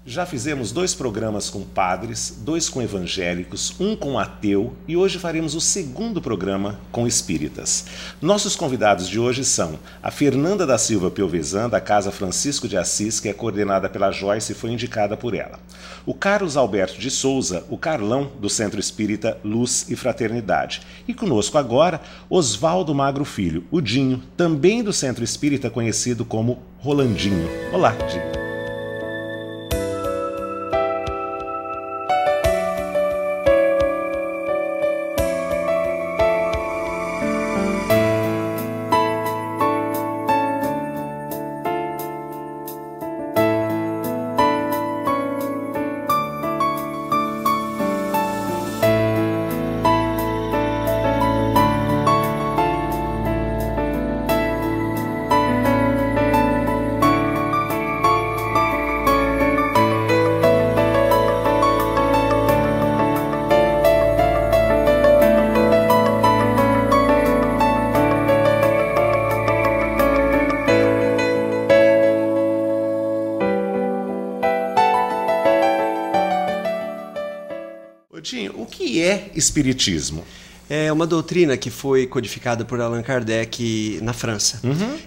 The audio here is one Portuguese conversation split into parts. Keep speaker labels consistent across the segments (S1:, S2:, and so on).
S1: Já fizemos 2 programas com padres, 2 com evangélicos, 1 com ateu e hoje faremos o 2º programa com espíritas. Nossos convidados de hoje são a Fernanda da Silva Piovesan, da Casa Francisco de Assis, que é coordenada pela Joyce e foi indicada por ela. O Carlos Alberto de Souza, o Carlão, do Centro Espírita Luz e Fraternidade. E conosco agora, Oswaldo Magro Filho, o Dinho, também do Centro Espírita conhecido como Rolandinho. Olá, Dinho. O que é espiritismo?
S2: É uma doutrina que foi codificada por Allan Kardec na França.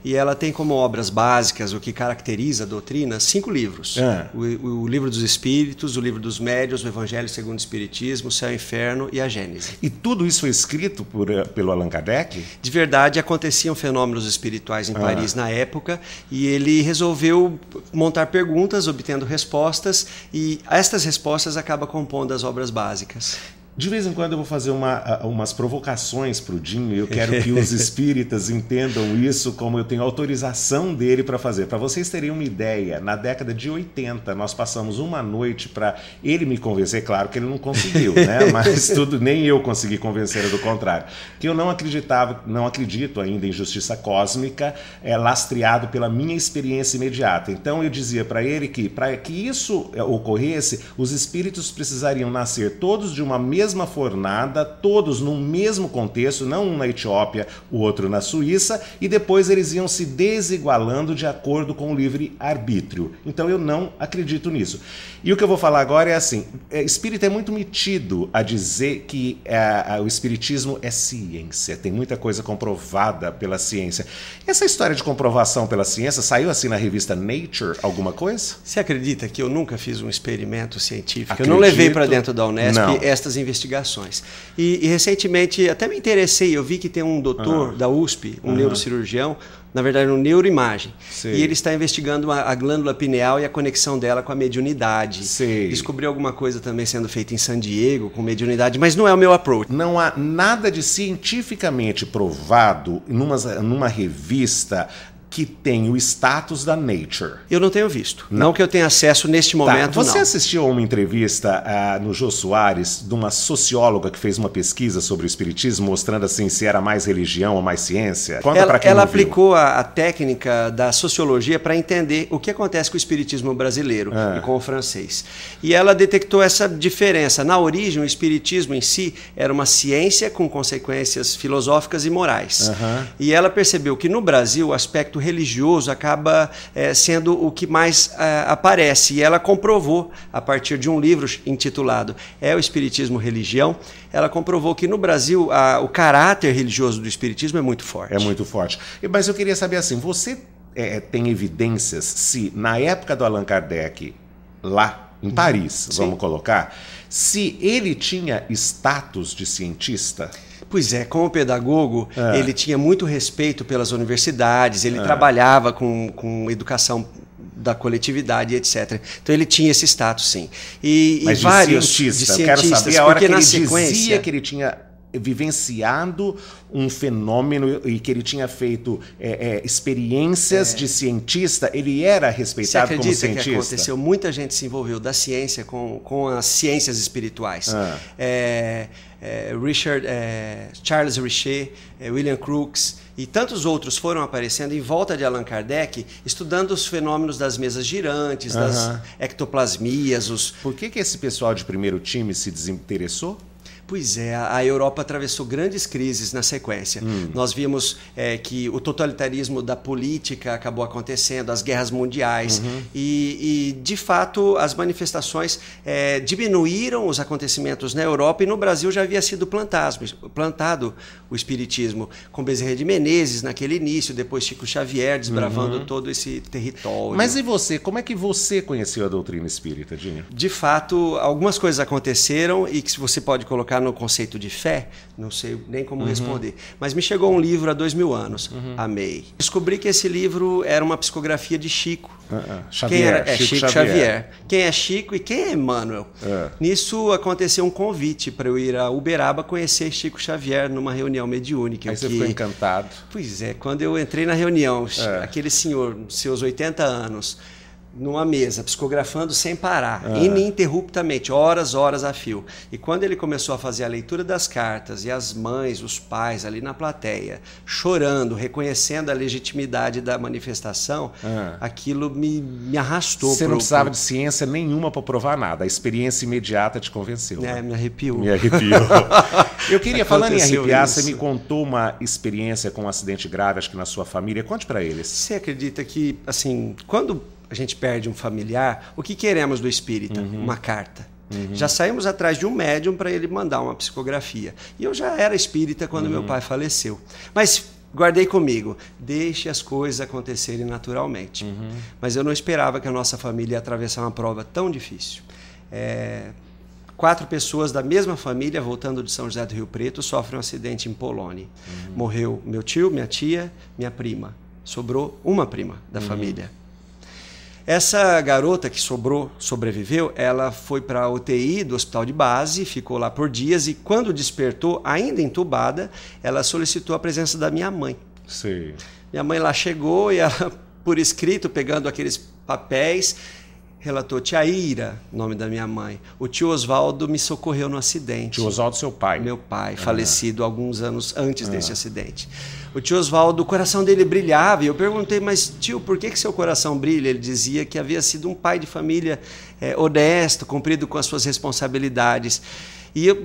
S2: E ela tem como obras básicas, o que caracteriza a doutrina, 5 livros. O Livro dos Espíritos, o Livro dos Médiuns, o Evangelho segundo o Espiritismo, o Céu e o Inferno e a Gênese.
S1: E tudo isso foi escrito pelo Allan Kardec?
S2: De verdade, aconteciam fenômenos espirituais em Paris na época e ele resolveu montar perguntas, obtendo respostas, e estas respostas acabam compondo as obras básicas.
S1: De vez em quando eu vou fazer umas provocações para o Dinho e eu quero que os espíritas entendam isso como eu tenho autorização dele para fazer. Para vocês terem uma ideia, na década de 80 nós passamos uma noite para ele me convencer, claro que ele não conseguiu, né? Mas nem eu consegui convencer, do contrário. Que eu não acredito ainda em justiça cósmica, lastreado pela minha experiência imediata. Então eu dizia para ele que para que isso ocorresse, os espíritos precisariam nascer todos de uma mesma fornada, todos no mesmo contexto, não um na Etiópia, o outro na Suíça, e depois eles iam se desigualando de acordo com o livre-arbítrio. Então eu não acredito nisso. E o que eu vou falar agora é assim, espírita é muito metido a dizer que o espiritismo é ciência, tem muita coisa comprovada pela ciência. Essa história de comprovação pela ciência saiu assim na revista Nature, alguma coisa?
S2: Você acredita que eu nunca fiz um experimento científico? Acredito. Eu não levei para dentro da Unesp estas investigações. E recentemente até me interessei, eu vi que tem um doutor da USP, um neurocirurgião, na verdade um neuroimagem, e ele está investigando a glândula pineal e a conexão dela com a mediunidade. Descobriu alguma coisa também sendo feita em San Diego com mediunidade, mas não é o meu approach.
S1: Não há nada de cientificamente provado numa revista que tem o status da Nature.
S2: Eu não tenho visto. Não que eu tenha acesso neste momento,
S1: Você assistiu a uma entrevista no Jô Soares de uma socióloga que fez uma pesquisa sobre o espiritismo, mostrando assim se era mais religião ou mais ciência? Conta pra quem
S2: ela
S1: não viu.
S2: aplicou a técnica da sociologia para entender o que acontece com o espiritismo brasileiro e com o francês. E ela detectou essa diferença. Na origem, o espiritismo em si era uma ciência com consequências filosóficas e morais. E ela percebeu que no Brasil o aspecto religioso acaba sendo o que mais aparece, e ela comprovou, a partir de um livro intitulado É o Espiritismo Religião, ela comprovou que no Brasil o caráter religioso do espiritismo é muito forte.
S1: É muito forte. Mas eu queria saber assim, você tem evidências se na época do Allan Kardec, lá em Paris, vamos colocar, se ele tinha status de cientista?
S2: Pois é, como pedagogo, ele tinha muito respeito pelas universidades, ele trabalhava com educação da coletividade, etc. Então ele tinha esse status, sim.
S1: Mas
S2: e vários
S1: cientista,
S2: de
S1: eu quero saber a hora que ele dizia que ele tinha vivenciado um fenômeno e que ele tinha feito experiências de cientista, ele era respeitado como cientista?
S2: Você acredita que aconteceu? Muita gente se envolveu da ciência com as ciências espirituais. Charles Richet, William Crookes e tantos outros foram aparecendo em volta de Allan Kardec, estudando os fenômenos das mesas girantes, das ectoplasmias.
S1: Por que esse pessoal de primeiro time se desinteressou?
S2: Pois é, a Europa atravessou grandes crises na sequência. Nós vimos que o totalitarismo da política acabou acontecendo, as guerras mundiais, e de fato as manifestações diminuíram os acontecimentos na Europa, e no Brasil já havia sido plantado o espiritismo, com Bezerra de Menezes naquele início, depois Chico Xavier desbravando todo esse território.
S1: Mas e você? Como é que você conheceu a doutrina espírita, Dinho?
S2: De fato, algumas coisas aconteceram e que você pode colocar no conceito de fé, não sei nem como responder. Mas me chegou um livro há 2000 anos, amei. Descobri que esse livro era uma psicografia de Chico.
S1: Xavier,
S2: quem era? Chico Xavier. Quem é Chico e quem é Emmanuel? Nisso aconteceu um convite para eu ir a Uberaba conhecer Chico Xavier numa reunião mediúnica.
S1: Aí você ficou encantado.
S2: Pois é, quando eu entrei na reunião, aquele senhor, seus 80 anos, numa mesa, psicografando sem parar, ininterruptamente, horas a fio. E quando ele começou a fazer a leitura das cartas, e as mães, os pais ali na plateia, chorando, reconhecendo a legitimidade da manifestação, aquilo me arrastou.
S1: Você não precisava de ciência nenhuma para provar nada, a experiência imediata te convenceu.
S2: Me arrepiou.
S1: Me arrepiou. Eu queria, falando em arrepiar, você me contou uma experiência com um acidente grave, acho que na sua família. Conte para eles.
S2: Você acredita que, assim, quando a gente perde um familiar, o que queremos do espírita? Uma carta. Já saímos atrás de um médium para ele mandar uma psicografia. E eu já era espírita quando meu pai faleceu. Mas guardei comigo, deixe as coisas acontecerem naturalmente. Mas eu não esperava que a nossa família ia atravessar uma prova tão difícil. 4 pessoas da mesma família, voltando de São José do Rio Preto, sofrem um acidente em Polônia. Morreu meu tio, minha tia, minha prima. Sobrou uma prima da família. Essa garota que sobreviveu, ela foi para a UTI do hospital de base, ficou lá por dias, e quando despertou, ainda entubada, ela solicitou a presença da minha mãe.
S1: Sim.
S2: Minha mãe lá chegou e ela, por escrito, pegando aqueles papéis, relatou: tia Ira, nome da minha mãe, o tio Oswaldo me socorreu no acidente.
S1: Tio Oswaldo, seu pai?
S2: Meu pai, falecido alguns anos antes desse acidente. O tio Oswaldo, o coração dele brilhava, e eu perguntei: mas tio, por que seu coração brilha? Ele dizia que havia sido um pai de família honesto, cumprido com as suas responsabilidades. E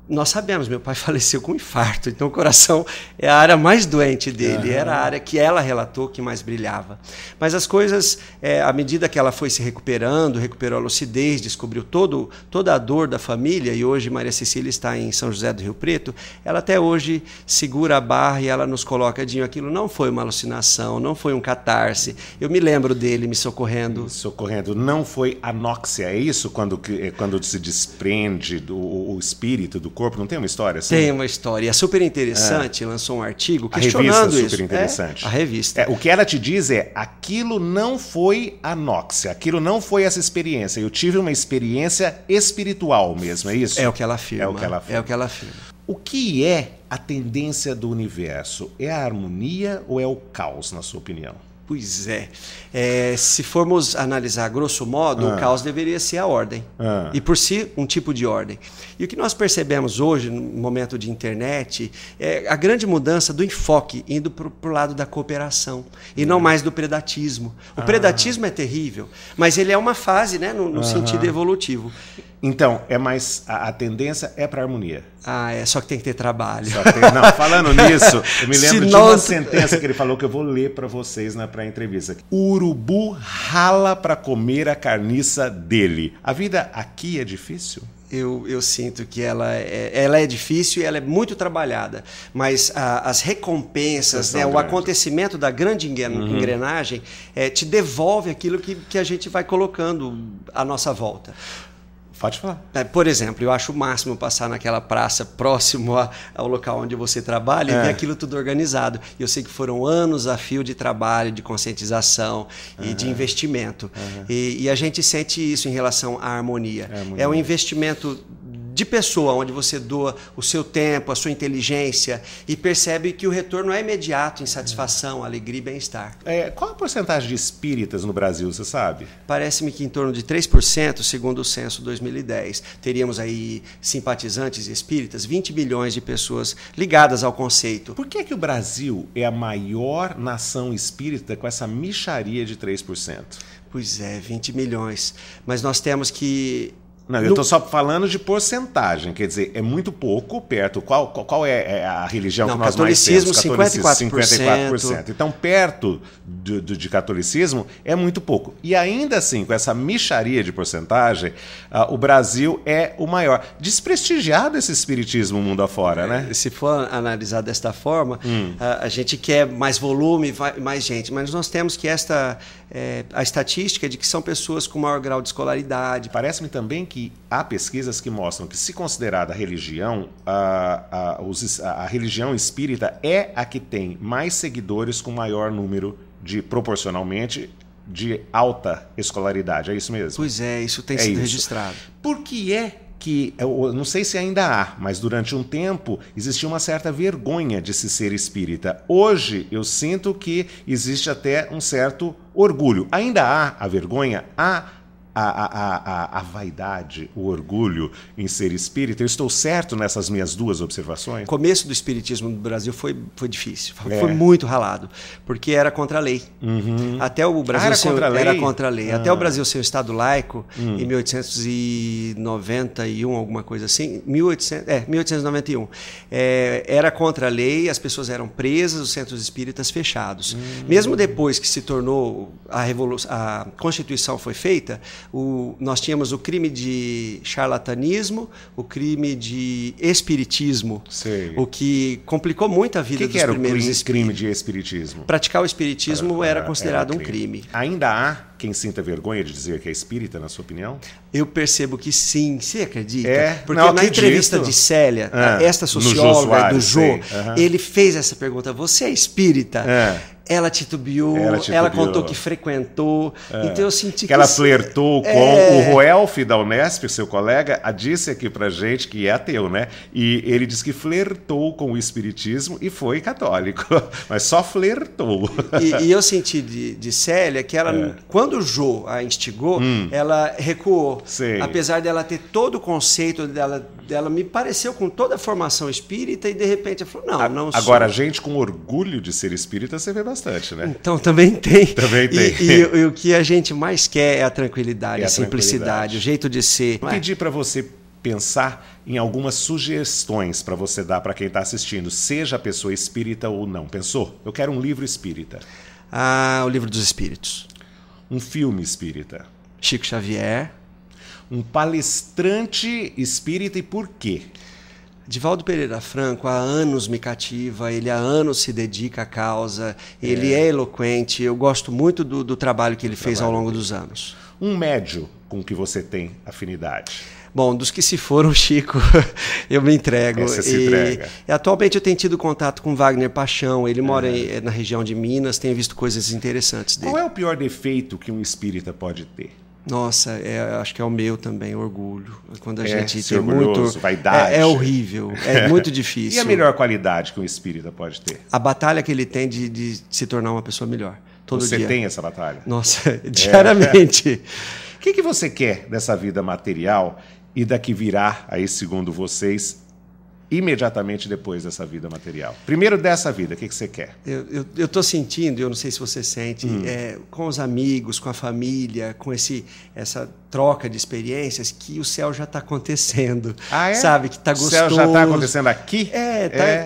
S2: nós sabemos, meu pai faleceu com infarto, então o coração é a área mais doente dele, era a área que ela relatou que mais brilhava. Mas as coisas, à medida que ela foi se recuperando, recuperou a lucidez, descobriu toda a dor da família, e hoje Maria Cecília está em São José do Rio Preto, ela até hoje segura a barra e ela nos coloca: Dinho, aquilo não foi uma alucinação, não foi um catarse, eu me lembro dele me socorrendo.
S1: Não foi anóxia, é isso? Quando se desprende o espírito do corpo, não tem uma história assim?
S2: Tem uma história, é super interessante, lançou um artigo questionando isso.
S1: Super interessante.
S2: A revista.
S1: O que ela te diz é: aquilo não foi anóxia, aquilo não foi essa experiência, eu tive uma experiência espiritual mesmo, é isso?
S2: É o que ela afirma.
S1: É o que ela afirma. O que é a tendência do universo? É a harmonia ou é o caos, na sua opinião?
S2: Pois é. Se formos analisar grosso modo, o caos deveria ser a ordem. E por si, um tipo de ordem. E o que nós percebemos hoje, no momento de internet, é a grande mudança do enfoque, indo para o lado da cooperação, e não mais do predatismo. O predatismo é terrível, mas ele é uma fase, né, no sentido evolutivo.
S1: Então, a tendência é para a harmonia.
S2: Só que tem que ter trabalho.
S1: Não, falando nisso, eu me lembro de uma sentença que ele falou que eu vou ler para vocês na pré-entrevista. O urubu rala para comer a carniça dele. A vida aqui é difícil?
S2: Eu sinto que ela é difícil e ela é muito trabalhada, mas as recompensas, o acontecimento da grande engrenagem te devolve aquilo que a gente vai colocando à nossa volta.
S1: Pode falar.
S2: Por exemplo, eu acho o máximo passar naquela praça próximo ao local onde você trabalha e ver aquilo tudo organizado. Eu sei que foram anos a fio de trabalho, de conscientização e de investimento. E a gente sente isso em relação à harmonia. É um investimento de pessoa, onde você doa o seu tempo, a sua inteligência e percebe que o retorno é imediato em satisfação, alegria e bem-estar.
S1: Qual a porcentagem de espíritas no Brasil, você sabe?
S2: Parece-me que em torno de 3%, segundo o censo 2010. Teríamos aí simpatizantes espíritas, 20 milhões de pessoas ligadas ao conceito.
S1: Por que o Brasil é a maior nação espírita com essa mixaria de 3%?
S2: Pois é, 20 milhões. Mas nós temos que
S1: Não, eu estou só falando de porcentagem, quer dizer, é muito pouco perto. Qual é a religião que nós mais temos?
S2: Catolicismo,
S1: 54%. Então, perto de catolicismo é muito pouco. E ainda assim, com essa mixaria de porcentagem, o Brasil é o maior. Desprestigiado esse espiritismo mundo afora, né?
S2: Se for analisar desta forma, a gente quer mais volume, mais gente, mas nós temos que a estatística de que são pessoas com maior grau de escolaridade.
S1: Parece-me também que há pesquisas que mostram que, se considerada religião, a religião espírita é a que tem mais seguidores com maior número proporcionalmente, de alta escolaridade. É isso mesmo?
S2: Pois é, isso tem sido registrado.
S1: Por que é que, eu não sei se ainda há, mas durante um tempo existia uma certa vergonha de se ser espírita? Hoje eu sinto que existe até um certo orgulho. Ainda há a vergonha, há a vaidade, o orgulho em ser espírita. Eu estou certo nessas minhas duas observações?
S2: O começo do espiritismo no Brasil foi difícil, foi muito ralado, porque era contra a lei. Até o Brasil era contra a lei. Até o Brasil ser um Estado laico, em 1891, alguma coisa assim, 1891, era contra a lei, as pessoas eram presas, os centros espíritas fechados. Mesmo depois que se tornou a Constituição foi feita, nós tínhamos o crime de charlatanismo, o crime de espiritismo, o que complicou muito a vida dos primeiros espíritas.
S1: O que era o crime de espiritismo?
S2: Praticar o espiritismo era considerado um crime.
S1: Ainda há quem sinta vergonha de dizer que é espírita, na sua opinião?
S2: Eu percebo que sim. Você acredita?
S1: Porque
S2: na entrevista de Célia, esta socióloga do Jô, ele fez essa pergunta: você é espírita? Ela titubeou, ela contou que frequentou. Então eu senti que
S1: ela flertou com o Roelf da Unesp, seu colega, disse aqui pra gente que é ateu, né? E ele disse que flertou com o espiritismo e foi católico, mas só flertou.
S2: E eu senti de Célia que ela, quando o Jô a instigou, ela recuou. Apesar dela ter todo o conceito dela me pareceu com toda a formação espírita e de repente ela falou, não sou.
S1: Agora, gente com orgulho de ser espírita, você vê bastante, né?
S2: Então, também tem.
S1: Também tem.
S2: E o que a gente mais quer é a tranquilidade, a simplicidade, o jeito de ser.
S1: Eu pedi para você pensar em algumas sugestões para você dar para quem está assistindo, seja a pessoa espírita ou não. Pensou? Eu quero um livro espírita.
S2: O Livro dos Espíritos.
S1: Um filme espírita.
S2: Chico Xavier.
S1: Um palestrante espírita, e por quê?
S2: Divaldo Pereira Franco há anos me cativa, ele há anos se dedica à causa, ele é eloquente, eu gosto muito do trabalho que ele fez ao longo dos anos.
S1: Um médium com que você tem afinidade?
S2: Bom, dos que se foram, Chico, eu me entrego.
S1: Você se entrega.
S2: Atualmente eu tenho tido contato com Wagner Paixão, ele mora na região de Minas, tenho visto coisas interessantes dele.
S1: Qual é o pior defeito que um espírita pode ter?
S2: Nossa, acho que é o meu também, orgulho. Quando a gente
S1: tem muito vaidade.
S2: É horrível, é muito difícil.
S1: E a melhor qualidade que um espírita pode ter?
S2: A batalha que ele tem de se tornar uma pessoa melhor. Todo dia.
S1: Você tem essa batalha?
S2: Nossa, diariamente.
S1: O que você quer dessa vida material e da que virá, aí segundo vocês, imediatamente depois dessa vida material? Primeiro dessa vida, o que você quer?
S2: Eu estou sentindo, eu não sei se você sente, com os amigos, com a família, com essa troca de experiências, que o céu já está acontecendo. Sabe? Que está gostoso. O
S1: céu já está acontecendo aqui?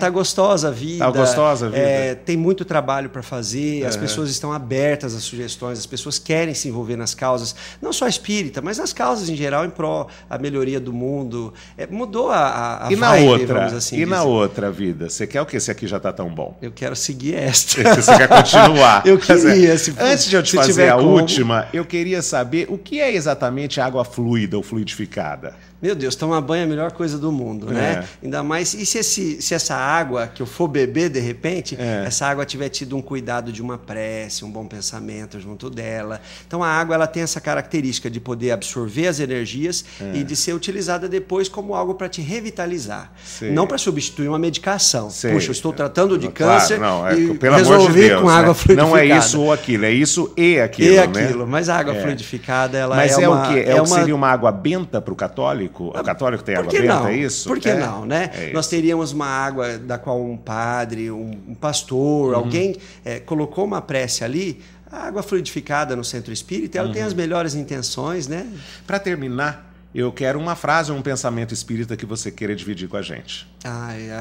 S2: Tá gostosa a vida.
S1: Está gostosa a vida.
S2: Tem muito trabalho para fazer, as pessoas estão abertas às sugestões, as pessoas querem se envolver nas causas, não só espírita, mas nas causas em geral, em pró a melhoria do mundo. Mudou a vibe, vamos assim dizer.
S1: Na outra vida, você quer o quê se aqui já está tão bom?
S2: Eu quero seguir esta.
S1: Você quer continuar?
S2: Eu queria.
S1: Antes de eu te fazer a última, eu queria saber o que é exatamente água fluida ou fluidificada.
S2: Meu Deus, tomar banho é a melhor coisa do mundo, né? Ainda mais, e se essa água que eu for beber de repente, essa água tiver tido um cuidado de uma prece, um bom pensamento junto dela. Então a água ela tem essa característica de poder absorver as energias e de ser utilizada depois como algo para te revitalizar. Não para substituir uma medicação. Puxa, eu estou tratando de câncer e
S1: pelo
S2: resolvi
S1: amor de Deus,
S2: com água fluidificada.
S1: Não é isso ou aquilo, é isso e aquilo.
S2: Mas a água fluidificada, ela
S1: Mas o quê? Seria uma água benta para o católico? O católico tem água benta, é isso?
S2: Por que não, né? Nós teríamos uma água da qual um padre, um pastor, alguém colocou uma prece ali, a água fluidificada no centro espírita, ela tem as melhores intenções, né?
S1: Para terminar, Eu quero uma frase ou um pensamento espírita que você queira dividir com a gente.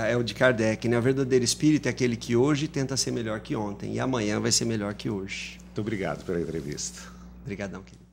S2: É o de Kardec, né? O verdadeiro espírito é aquele que hoje tenta ser melhor que ontem e amanhã vai ser melhor que hoje.
S1: Muito obrigado pela entrevista.
S2: Obrigadão, querido.